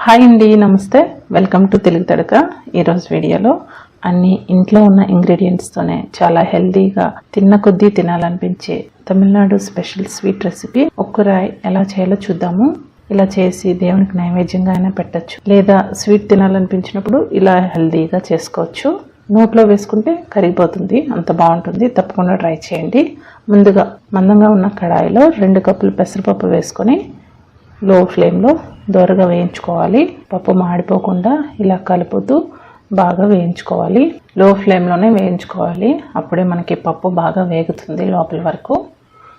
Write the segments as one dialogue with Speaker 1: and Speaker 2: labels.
Speaker 1: Hi అండి, నమస్తే. Welcome to Telugu Thadaka. ఈరోజు వీడియోలో అన్ని ఇంట్లో ఉన్న ఇంగ్రీడియంట్స్తోనే చాలా హెల్తీగా తిన్న కొద్దీ తినాలనిపించే తమిళనాడు స్పెషల్ స్వీట్ రెసిపీ ఒక్కరాయ్ ఎలా చేయాలో చూద్దాము. ఇలా చేసి దేవునికి నైవేద్యంగా అయినా పెట్టచ్చు, లేదా స్వీట్ తినాలనిపించినప్పుడు ఇలా హెల్తీగా చేసుకోవచ్చు. నోట్లో వేసుకుంటే కరిగిపోతుంది, అంత బాగుంటుంది. తప్పకుండా ట్రై చేయండి. ముందుగా మందంగా ఉన్న కడాయిలో 2 కప్పులు పెసరపప్పు వేసుకొని లో ఫ్లేమ్లో దోరగా వేయించుకోవాలి. పప్పు మాడిపోకుండా ఇలా కలుపుతూ బాగా వేయించుకోవాలి. లో ఫ్లేమ్లోనే వేయించుకోవాలి, అప్పుడే మనకి పప్పు బాగా వేగుతుంది. లోపల వరకు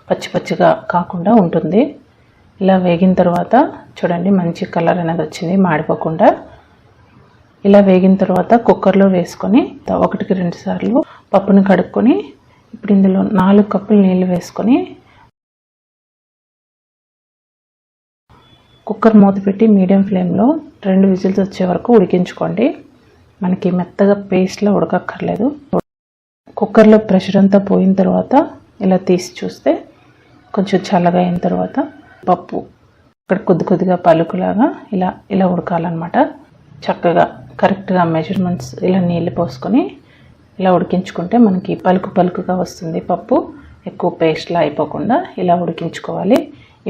Speaker 1: పచ్చి పచ్చిగా కాకుండా ఉంటుంది. ఇలా వేగిన తర్వాత చూడండి, మంచి కలర్ అనేది వచ్చింది మాడిపోకుండా. ఇలా వేగిన తర్వాత కుక్కర్లో వేసుకొని 1కి 2 సార్లు పప్పును కడుక్కొని ఇప్పుడు ఇందులో 4 కప్పులు నీళ్ళు వేసుకొని కుక్కర్ మూత పెట్టి మీడియం ఫ్లేమ్లో 2 విజిల్స్ వచ్చే వరకు ఉడికించుకోండి. మనకి మెత్తగా పేస్ట్లో ఉడకక్కర్లేదు. కుక్కర్లో ప్రెషర్ అంతా పోయిన తర్వాత ఇలా తీసి చూస్తే కొంచెం చల్లగా అయిన తర్వాత పప్పు ఇక్కడ కొద్దిగా పలుకులాగా ఇలా ఉడకాలన్నమాట. చక్కగా కరెక్ట్గా మెజర్మెంట్స్ ఇలా నీళ్ళు పోసుకొని ఇలా ఉడికించుకుంటే మనకి పలుకుగా వస్తుంది. పప్పు ఎక్కువ పేస్ట్లా అయిపోకుండా ఇలా ఉడికించుకోవాలి.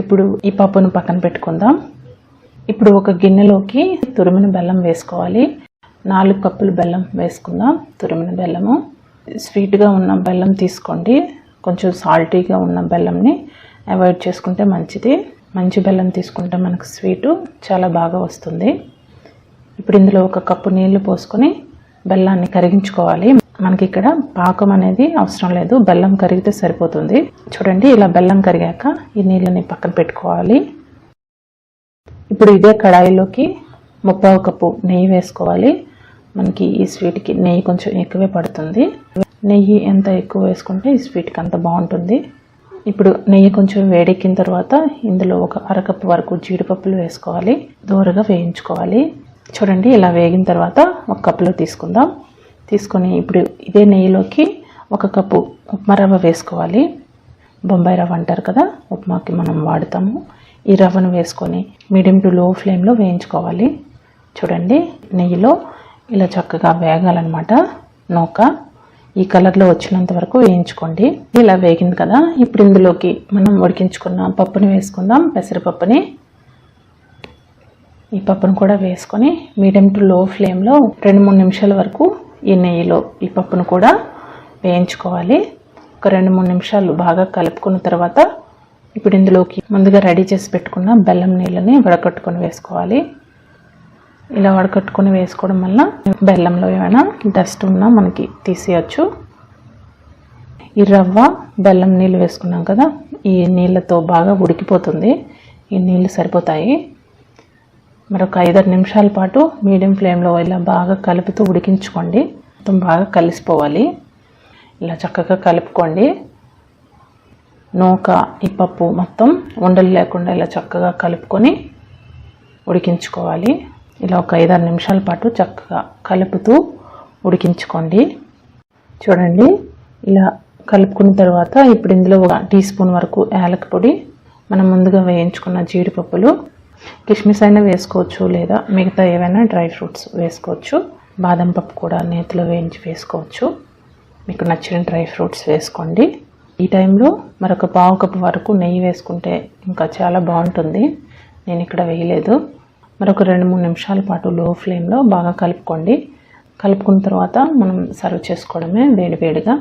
Speaker 1: ఇప్పుడు ఈ పప్పును పక్కన పెట్టుకుందాం. ఇప్పుడు ఒక గిన్నెలోకి తురిమిన బెల్లం వేసుకోవాలి. 4 కప్పులు బెల్లం వేసుకుందాం. తురిమిన బెల్లము స్వీట్గా ఉన్న బెల్లం తీసుకోండి. కొంచెం సాల్టీగా ఉన్న బెల్లంని అవాయిడ్ చేసుకుంటే మంచిది. మంచి బెల్లం తీసుకుంటే మనకు స్వీటు చాలా బాగా వస్తుంది. ఇప్పుడు ఇందులో 1 కప్పు నీళ్లు పోసుకొని బెల్లాన్ని కరిగించుకోవాలి. మనకి ఇక్కడ పాకం అనేది అవసరం లేదు, బెల్లం కరిగితే సరిపోతుంది. చూడండి, ఇలా బెల్లం కరిగాక ఈ నీళ్ళని పక్కన పెట్టుకోవాలి. ఇప్పుడు ఇదే కడాయిలోకి 3/4 కప్పు నెయ్యి వేసుకోవాలి. మనకి ఈ స్వీట్కి నెయ్యి కొంచెం ఎక్కువే పడుతుంది. నెయ్యి ఎంత ఎక్కువ వేసుకుంటే ఈ స్వీట్కి అంత బాగుంటుంది. ఇప్పుడు నెయ్యి కొంచెం వేడెక్కిన తర్వాత ఇందులో 1/2 కప్పు వరకు జీడిపప్పులు వేసుకోవాలి. దోరగా వేయించుకోవాలి. చూడండి, ఇలా వేగిన తర్వాత 1 కప్పులో తీసుకుందాం. తీసుకొని ఇప్పుడు ఇదే నెయ్యిలోకి 1 కప్పు ఉప్మా రవ్వ వేసుకోవాలి. బొంబాయి రవ్వ అంటారు కదా, ఉప్మాకి మనం వాడతాము. ఈ రవ్వను వేసుకొని మీడియం టు లో ఫ్లేమ్లో వేయించుకోవాలి. చూడండి, నెయ్యిలో ఇలా చక్కగా వేగాలన్నమాట. నూక ఈ కలర్లో వచ్చినంత వరకు వేయించుకోండి. ఇలా వేగింది కదా, ఇప్పుడు ఇందులోకి మనం ఉడికించుకున్న పప్పుని వేసుకుందాం. పెసరపప్పుని ఈ పప్పును కూడా వేసుకొని మీడియం టు లో ఫ్లేమ్లో 2-3 నిమిషాల వరకు ఈ నెయ్యిలో ఈ పప్పును కూడా వేయించుకోవాలి. ఒక 2-3 నిమిషాలు బాగా కలుపుకున్న తర్వాత ఇప్పుడు ఇందులోకి ముందుగా రెడీ చేసి పెట్టుకున్న బెల్లం నీళ్ళని వడకట్టుకొని వేసుకోవాలి. ఇలా వడకట్టుకొని వేసుకోవడం వల్ల బెల్లంలో ఏమైనా డస్ట్ ఉన్నా మనకి తీసేయచ్చు. ఈ రవ్వ బెల్లం నీళ్ళు వేసుకున్నాం కదా, ఈ నీళ్ళతో బాగా ఉడికిపోతుంది. ఈ నీళ్ళు సరిపోతాయి. మరొక 5-6 నిమిషాల పాటు మీడియం ఫ్లేమ్లో ఇలా బాగా కలుపుతూ ఉడికించుకోండి. మొత్తం బాగా కలిసిపోవాలి. ఇలా చక్కగా కలుపుకోండి. నూక ఈ పప్పు మొత్తం ఉండలు లేకుండా ఇలా చక్కగా కలుపుకొని ఉడికించుకోవాలి. ఇలా ఒక 5-6 నిమిషాల పాటు చక్కగా కలుపుతూ ఉడికించుకోండి. చూడండి, ఇలా కలుపుకున్న తర్వాత ఇప్పుడు ఇందులో 1 టీ స్పూన్ వరకు యాలక పొడి, మనం ముందుగా వేయించుకున్న జీడిపప్పులు, కిస్మిస్ అయినా వేసుకోవచ్చు, లేదా మిగతా ఏవైనా డ్రై ఫ్రూట్స్ వేసుకోవచ్చు. బాదం పప్పు కూడా నేతిలో వేయించి వేసుకోవచ్చు. మీకు నచ్చిన డ్రై ఫ్రూట్స్ వేసుకోండి. ఈ టైంలో మరొక 1/4 కప్పు వరకు నెయ్యి వేసుకుంటే ఇంకా చాలా బాగుంటుంది. నేను ఇక్కడ వేయలేదు. మరొక 2-3 నిమిషాల పాటు లో ఫ్లేమ్లో బాగా కలుపుకోండి. కలుపుకున్న తర్వాత మనం సర్వ్ చేసుకోవడమే వేడివేడిగా.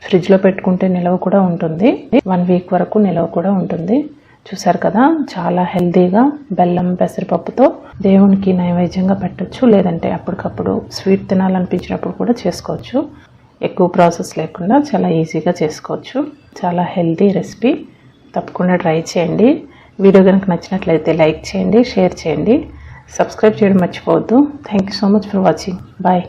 Speaker 1: ఫ్రిడ్జ్లో పెట్టుకుంటే నిలవ కూడా ఉంటుంది. 1 వీక్ వరకు నిలవ కూడా ఉంటుంది. చూసారు కదా, చాలా హెల్తీగా బెల్లం పెసరపప్పుతో దేవునికి నైవేద్యంగా పెట్టచ్చు, లేదంటే అప్పటికప్పుడు స్వీట్ తినాలనిపించినప్పుడు కూడా చేసుకోవచ్చు. ఎక్కువ ప్రాసెస్ లేకుండా చాలా ఈజీగా చేసుకోవచ్చు. చాలా హెల్తీ రెసిపీ. తప్పకుండా ట్రై చేయండి. వీడియో కనుక నచ్చినట్లయితే లైక్ చేయండి, షేర్ చేయండి, సబ్స్క్రైబ్ చేయడం మర్చిపోవద్దు. Thank you so much for watching. Bye.